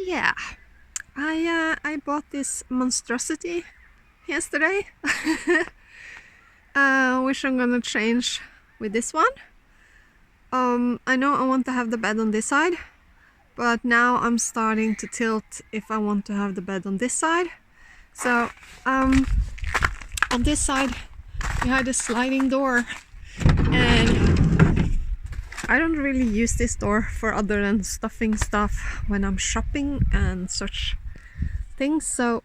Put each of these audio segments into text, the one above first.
yeah, I bought this monstrosity yesterday, which I'm gonna change with this one. I know I want to have the bed on this side, but now I'm starting to tilt if I want to have the bed on this side. So on this side we had a sliding door, and I don't really use this door for other than stuffing stuff when I'm shopping and such things. So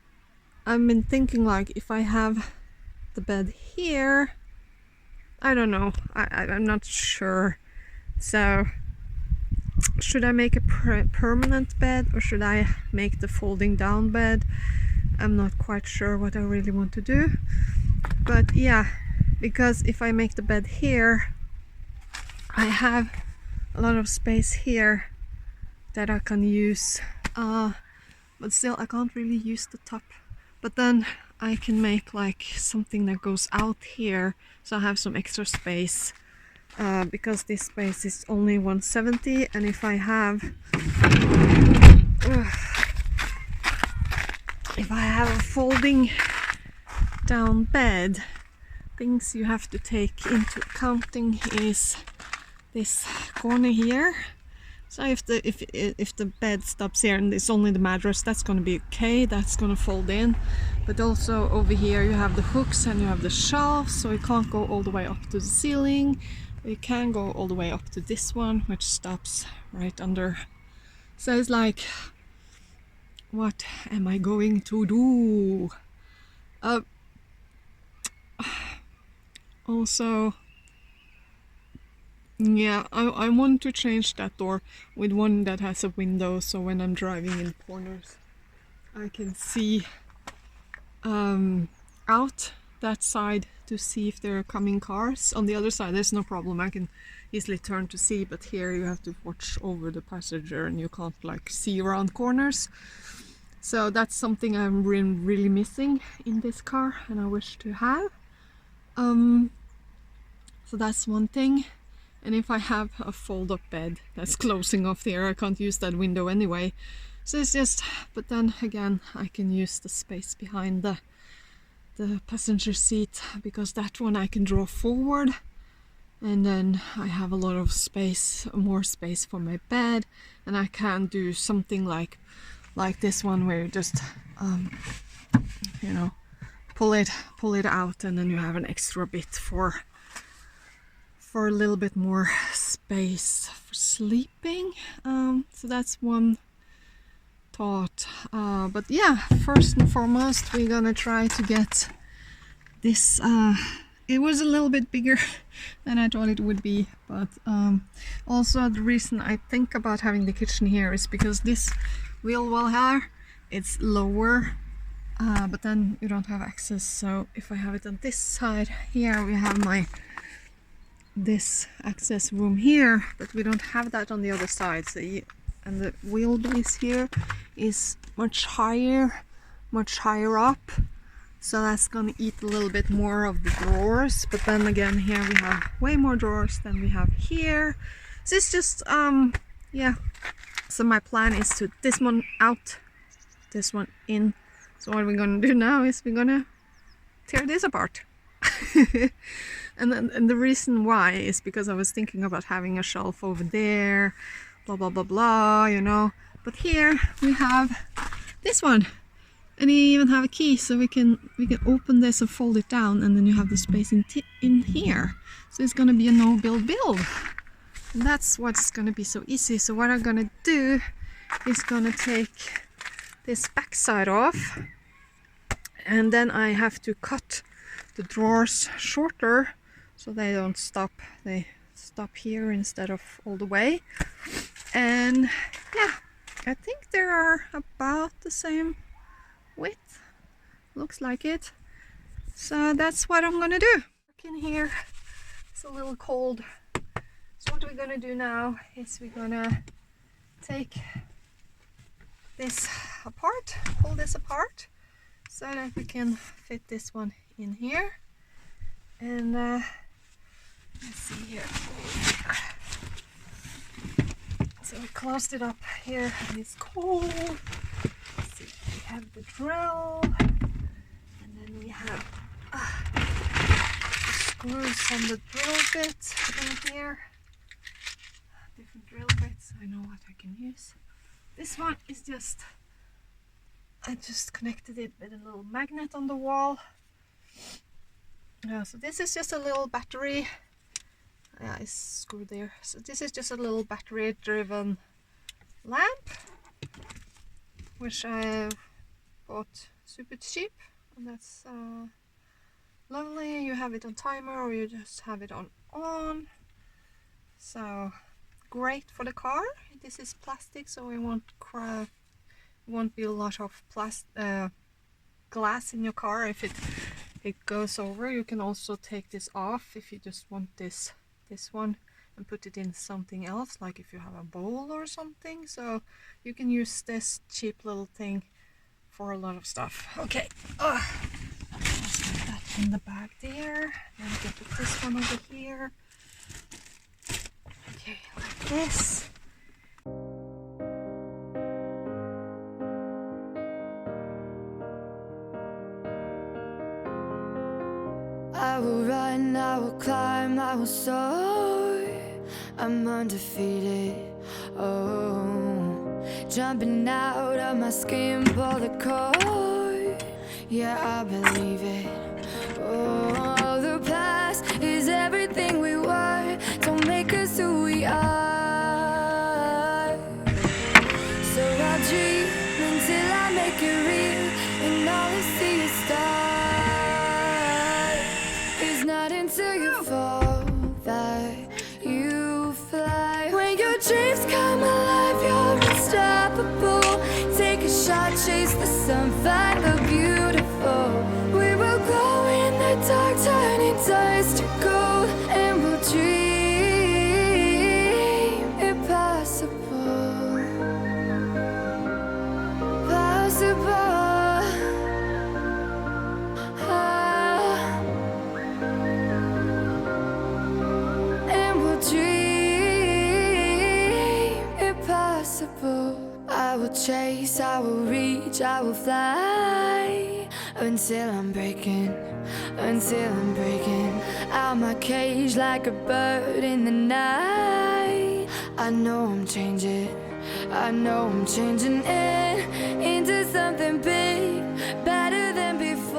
I've been thinking, like, if I have the bed here, I don't know, I'm not sure. So should I make a permanent bed, or should I make the folding down bed? I'm not quite sure what I really want to do. But yeah, because if I make the bed here, I have a lot of space here that I can use, but still I can't really use the top. But then I can make like something that goes out here, so I have some extra space, because this space is only 170, and if I have a folding down bed, things you have to take into accounting is this corner here. So if the bed stops here and it's only the mattress, that's going to be okay, that's going to fold in. But also over here you have the hooks and you have the shelves, so it can't go all the way up to the ceiling. It can go all the way up to this one, which stops right under. So it's like, what am I going to do? Also, yeah, I want to change that door with one that has a window, so when I'm driving in corners I can see out that side to see if there are coming cars. On the other side there's no problem, I can easily turn to see, but here you have to watch over the passenger and you can't like see around corners. So that's something I'm really missing in this car and I wish to have. So that's one thing. And if I have a fold-up bed that's closing off here, I can't use that window anyway. So it's just, but then again, I can use the space behind the passenger seat, because that one I can draw forward, and then I have a lot of space, more space for my bed, and I can do something like this one where you just, you know, pull it out, and then you have an extra bit for a little bit more space for sleeping. So that's one thought. But yeah, first and foremost we're gonna try to get this. It was a little bit bigger than I thought it would be, but also the reason I think about having the kitchen here is because this wheel well here, it's lower, but then you don't have access. So if I have it on this side here, we have this access room here, but we don't have that on the other side. So and the wheelbase here is much higher up, so that's gonna eat a little bit more of the drawers. But then again, here we have way more drawers than we have here. So it's just yeah, so my plan is to this one out, this one in. So what we're gonna do now is we're gonna tear this apart. And the reason why is because I was thinking about having a shelf over there, blah blah blah blah, you know. But here we have this one, and you even have a key, so we can open this and fold it down, and then you have the space in here. So it's gonna be a no-build build, and that's what's gonna be so easy. So what I'm gonna do is gonna take this back side off, and then I have to cut the drawers shorter so they don't stop, they stop here instead of all the way. And yeah, I think they are about the same width, looks like it. So that's what I'm gonna do. In here it's a little cold, so what we're gonna do now is we're gonna take this apart, pull this apart, so that we can fit this one in here. And let's see here. So we closed it up here and it's cold. Let's see, we have the drill, and then we have the screws on the drill bit in here. Different drill bits, I know what I can use. This one is just, I just connected it with a little magnet on the wall. So this is just a little battery. It's screwed there. So this is just a little battery driven lamp, which I bought super cheap, and that's lovely. You have it on timer or you just have it on. So great for the car. This is plastic, so it won't be a lot of glass in your car if it goes over. You can also take this off if you just want this one and put it in something else, like if you have a bowl or something. So you can use this cheap little thing for a lot of stuff. Okay, let's put that in the bag there. Then we can put this one over here. Okay, like this. I will run, I will climb, I will soar. I'm undefeated. Oh, jumping out of my skin, pull the cord. Yeah, I believe it. Oh, the past is everything we were. Don't make us who we are. So I'll dream until I make it real, and all I see is stars. It's not until you fall that you fly. When your dreams come alive, you're unstoppable. Take a shot, chase the sun, find the beautiful. We will glow in the dark, turning dust to gold, and we'll dream impossible. Possible. I will chase, I will reach, I will fly until I'm breaking out my cage like a bird in the night. I know I'm changing into something big, better than before.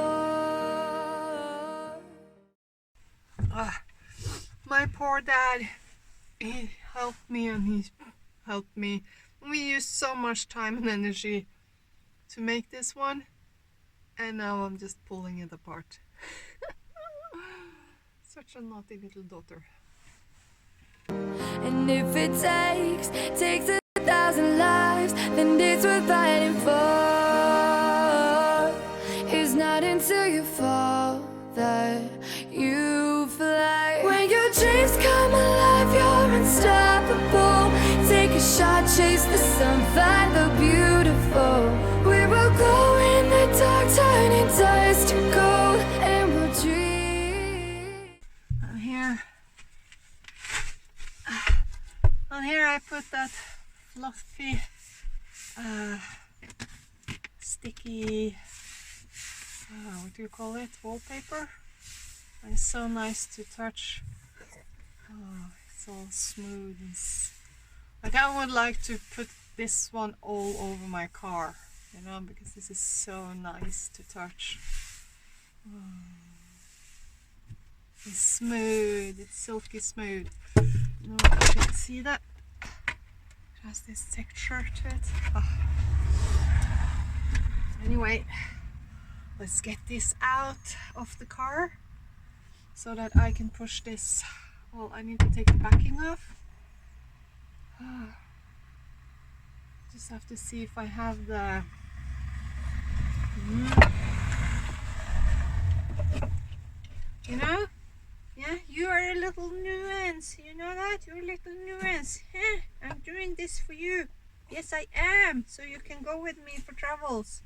My poor dad, he helped me and he helped me. We used so much time and energy to make this one, and now I'm just pulling it apart. Such a naughty little daughter. And if it takes 1,000 lives, then it's worth fighting for. It's not until you fall that you fly. When your dreams come alive, you're unstoppable. Take a shot, chase the sun, find the beautiful. We will glow in the dark, turning dust to gold, and we'll dream. On here I put that fluffy, sticky, what do you call it? Wallpaper. It's so nice to touch. Oh, it's all smooth and like I would like to put this one all over my car, you know, because this is so nice to touch. Oh. It's smooth, it's silky smooth. No, you can see that. It has this texture to it. Oh. Anyway, let's get this out of the car so that I can push this. Well, I need to take the backing off. Just have to see if I have the you know, yeah, you are a little nuance, you know that? You're a little nuance. I'm doing this for you. Yes, I am, so you can go with me for travels,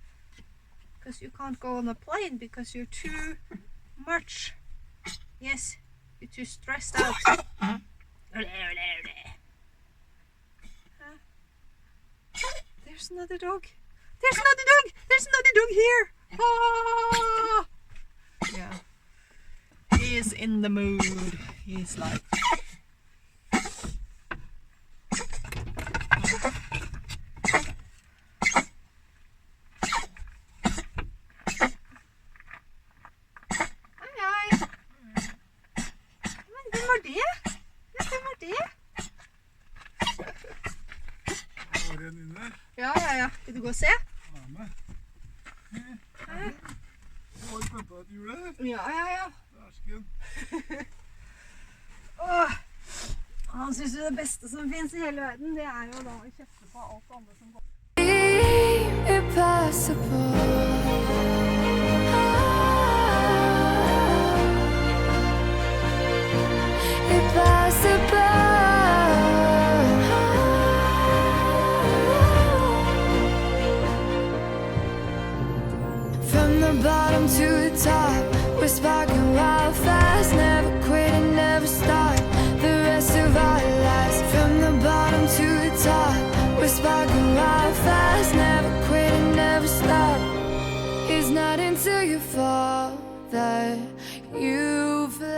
because you can't go on a plane because you're too much. Yes, you're too stressed out. There's another dog. There's another dog. There's another dog here. Ah! Yeah. He is in the mood. He's like. Ja, ja, ja. Vil du gå og se? Ja, ja, ja. Åh, han synes jo det beste som finnes i hele verden, det er jo da å kjefte på alt det andre som går. Bottom to the top, we're sparking wild fast, never quit and never stop. The rest of our lives, from the bottom to the top, we're sparking wild fast, never quit and never stop. It's not until you fall that you fly.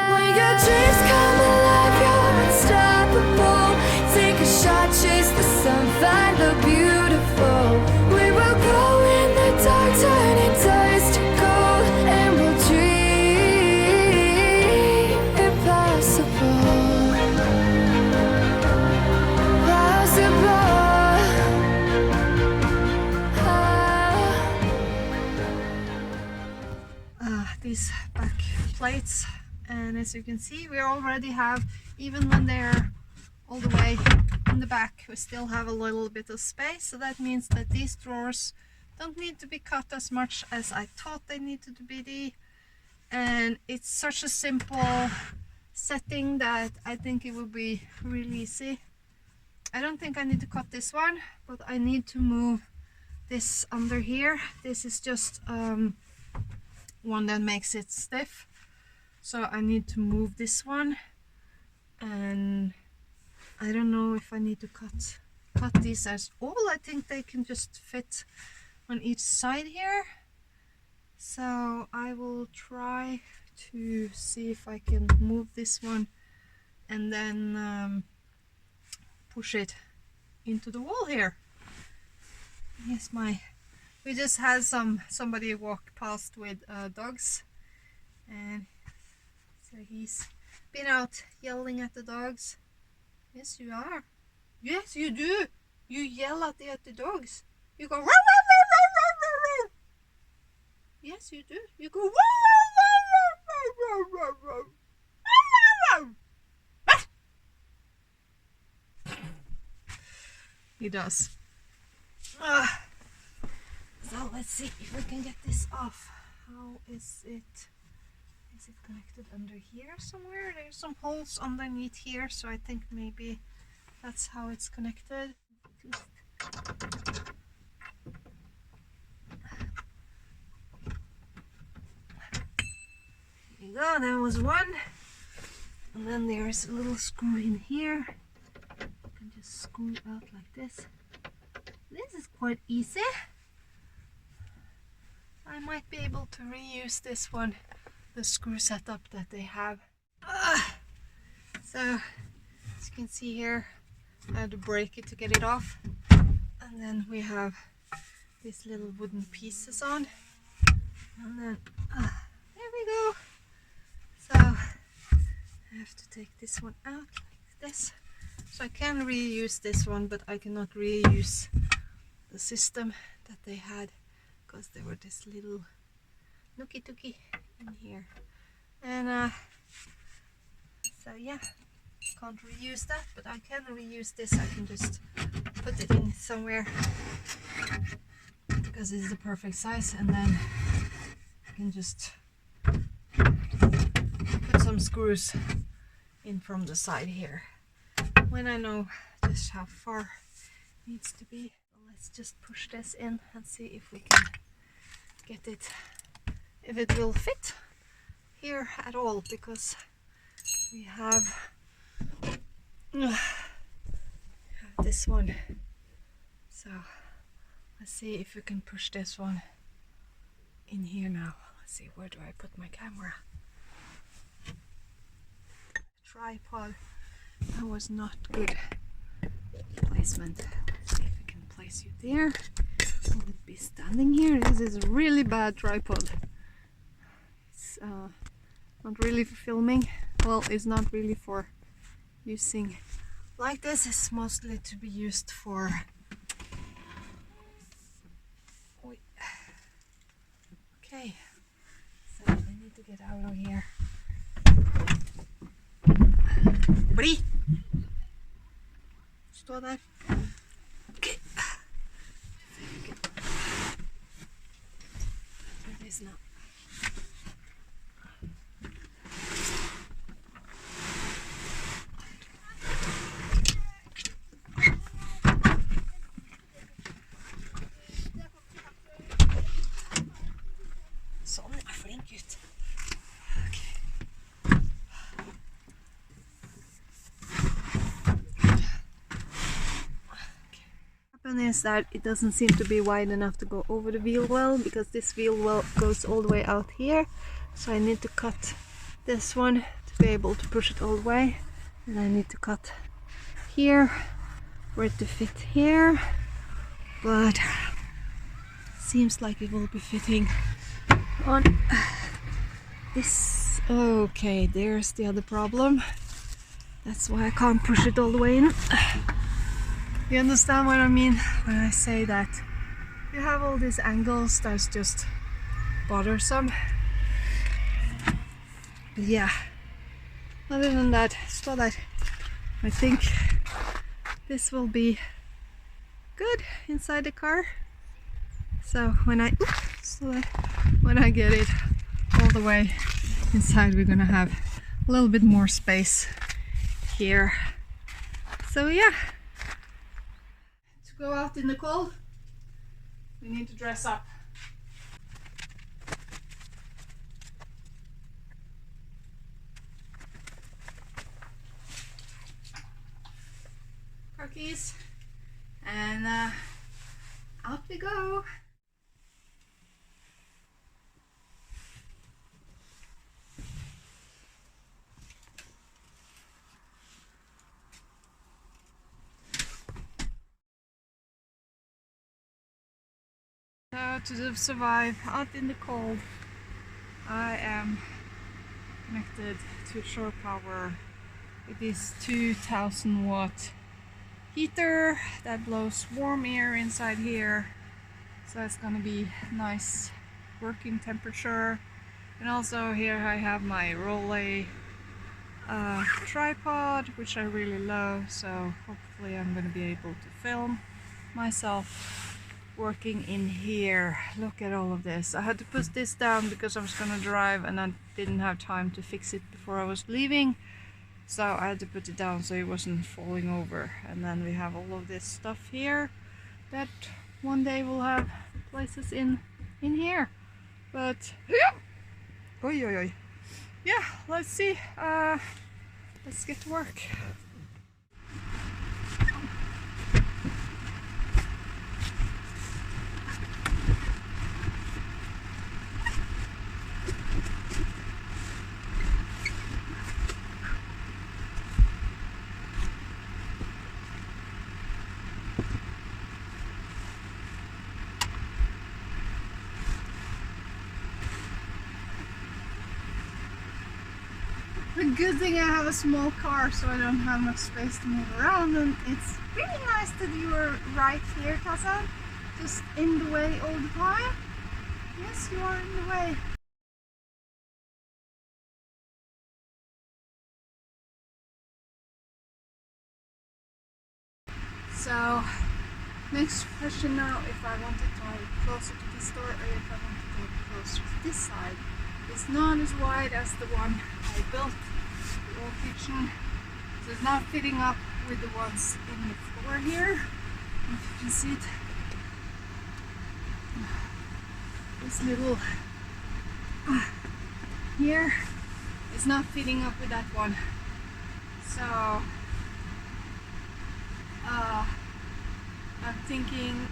When your dreams come alive, you're unstoppable. Take a shot, chase the sun, find the beautiful. We will go in the dark, turning dust to gold, and we'll dream impossible. Possible. These back plates, and as you can see, we already have, even when they're all the way in the back, we still have a little bit of space, so that means that these drawers don't need to be cut as much as I thought they needed to be. And it's such a simple setting that I think it will be really easy. I don't think I need to cut this one, but I need to move this under here. This is just one that makes it stiff, so I need to move this one, and I don't know if I need to cut these as all. I think they can just fit on each side here, so I will try to see if I can move this one and then push it into the wall here. Here's my, we just had somebody walk past with dogs, and so he's been out yelling at the dogs. Yes, you are. Yes, you do. You yell at the dogs. You go, row, row, row, row, row, row, row. Yes, you do. You go, row, row, row, row, row, row, row, row, row, row. He does. So let's see if we can get this off. How is it? Is it connected under here somewhere? There's some holes underneath here, so I think maybe that's how it's connected. There you go, that was one. And then there's a little screw in here. You can just screw it out like this. This is quite easy. I might be able to reuse this one, the screw setup that they have. So, as you can see here, I had to break it to get it off. And then we have these little wooden pieces on. And then, there we go. So, I have to take this one out like this. So I can reuse this one, but I cannot reuse the system that they had, because there were this little nookie tookie in here. And so yeah, can't reuse that, but I can reuse this. I can just put it in somewhere because this is the perfect size, and then I can just put some screws in from the side here when I know just how far it needs to be. Let's just push this in and see if we can get it, if it will fit here at all, because we have this one. So let's see if we can push this one in here now. Let's see, where do I put my camera? Tripod. That was not good placement. Let's see if we can place you there. Will it be standing here? This is a really bad tripod. It's not really for filming. Well, it's not really for using like this. It's mostly to be used for okay, so I need to get out of here. Bri! Stå der. Okay. It is now. Sånn, jeg er flink gutt. Is that it doesn't seem to be wide enough to go over the wheel well, because this wheel well goes all the way out here, so I need to cut this one to be able to push it all the way, and I need to cut here for it to fit here, but seems like it will be fitting on this. Okay, there's the other problem. That's why I can't push it all the way in. You understand what I mean when I say that you have all these angles that's just bothersome. But yeah, other than that, so that I think this will be good inside the car. So when I get it all the way inside, we're gonna have a little bit more space here. So yeah. Go out in the cold, we need to dress up. Car keys, and out we go. So to survive out in the cold, I am connected to shore power with this 2000 watt heater that blows warm air inside here, so it's gonna be nice working temperature. And also here I have my Rolly tripod, which I really love, so hopefully I'm gonna be able to film myself working in here. Look at all of this. I had to put this down because I was gonna drive and I didn't have time to fix it before I was leaving, so I had to put it down so it wasn't falling over. And then we have all of this stuff here that one day we'll have places in here. But yeah, oi, oi, oi. Yeah, let's see. Let's get to work. The good thing I have a small car, so I don't have much space to move around, and it's really nice that you are right here, Tassa. Just in the way all the time. Yes, you are in the way. So, next question now, if I want to go closer to this door or if I want to go closer to this side. It's not as wide as the one I built, the old kitchen, so it's not fitting up with the ones in the floor here. If you can see it, this little here is not fitting up with that one. So I'm thinking,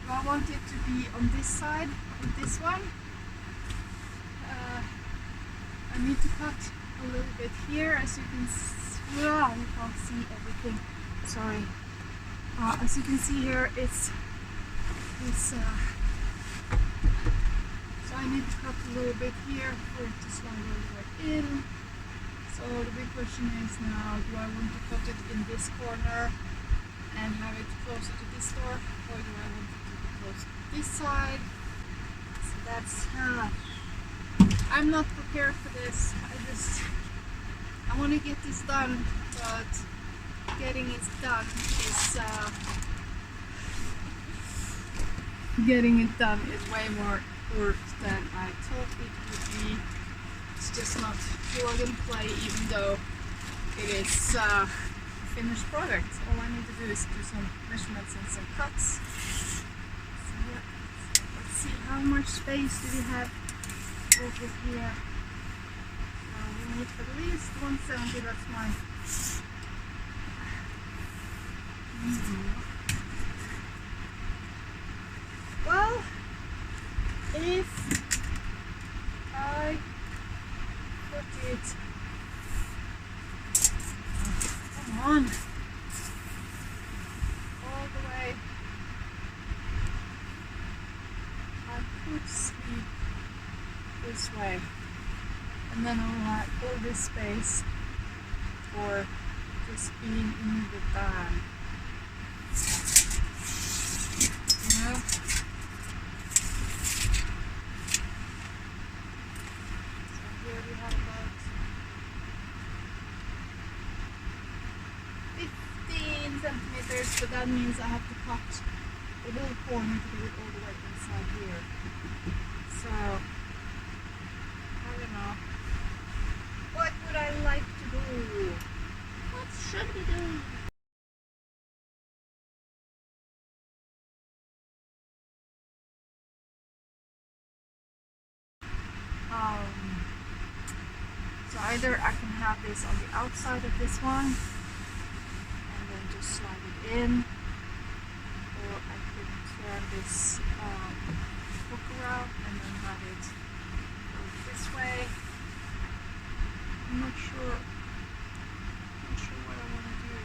do I want it to be on this side, on this one? I need to cut a little bit here, as you can see. You can't see everything. Sorry. As you can see here, it's so I need to cut a little bit here for it to slide all the way in. So the big question is now, do I want to cut it in this corner and have it closer to this door, or do I want it to be closer to this side? So that's I'm not prepared for this. I want to get this done, but getting it done is way more work than I thought it would be. It's just not plug and play, even though it is a finished product. All I need to do is do some measurements and some cuts. So yeah, let's see how much space do we have over here. We need at least 170, that's my Well, if I put it, come on, all the way, I could sleep this way, and then I'll have all this space for just being in the van. You know? So here we have about 15 centimeters, but that means I have to cut the whole corner to do it all the way inside here. So I don't know. What would I like to do? What should we do? So either I can have this on the outside of this one and then just slide it in, or I could turn this hook around and then have it go this way. I'm not sure what I want to do.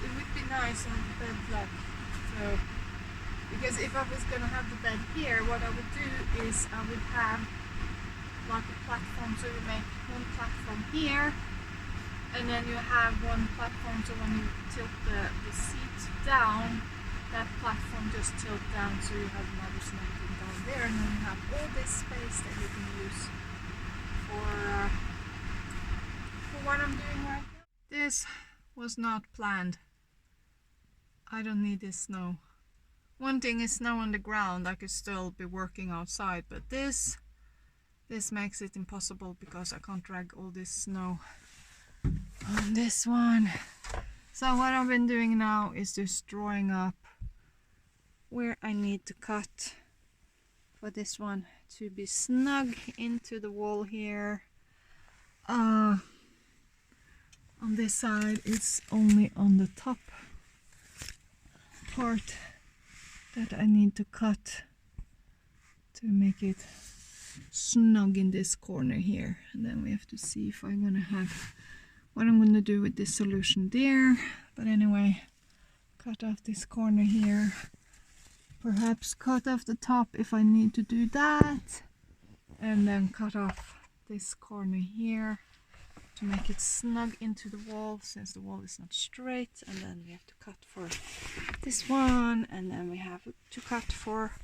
It would be nice on the bed like so, because if I was gonna have the bed here, what I would do is I would have like a platform, so you make one platform here, and then you have one platform, so when you tilt the seat down, that platform just tilts down, so you have mothers and everything down there, and then you have all this space that you can use for what I'm doing right now. This was not planned. I don't need this snow. One thing is snow on the ground, I could still be working outside, but this makes it impossible because I can't drag all this snow on this one. So what I've been doing now is just drawing up where I need to cut for this one to be snug into the wall here. On this side it's only on the top part that I need to cut to make it snug in this corner here, and then we have to see if I'm gonna have what I'm gonna do with this solution there. But anyway, cut off this corner here, perhaps cut off the top if I need to do that, and then cut off this corner here to make it snug into the wall, since the wall is not straight. And then we have to cut for this one, and then we have to cut for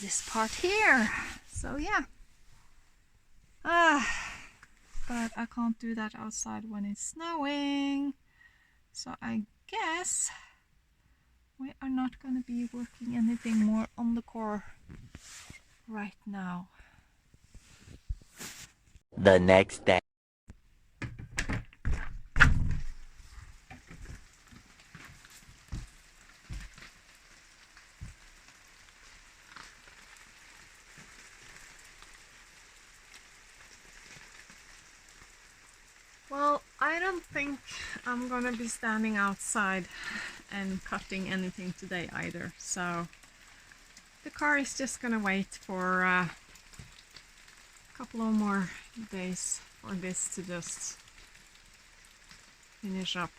this part here. So yeah, but I can't do that outside when it's snowing, so I guess we are not going to be working anything more on the core right now. The next day. Well, I I don't think I'm gonna be standing outside and cutting anything today either, so the car is just gonna wait for a couple of more days for this to just finish up.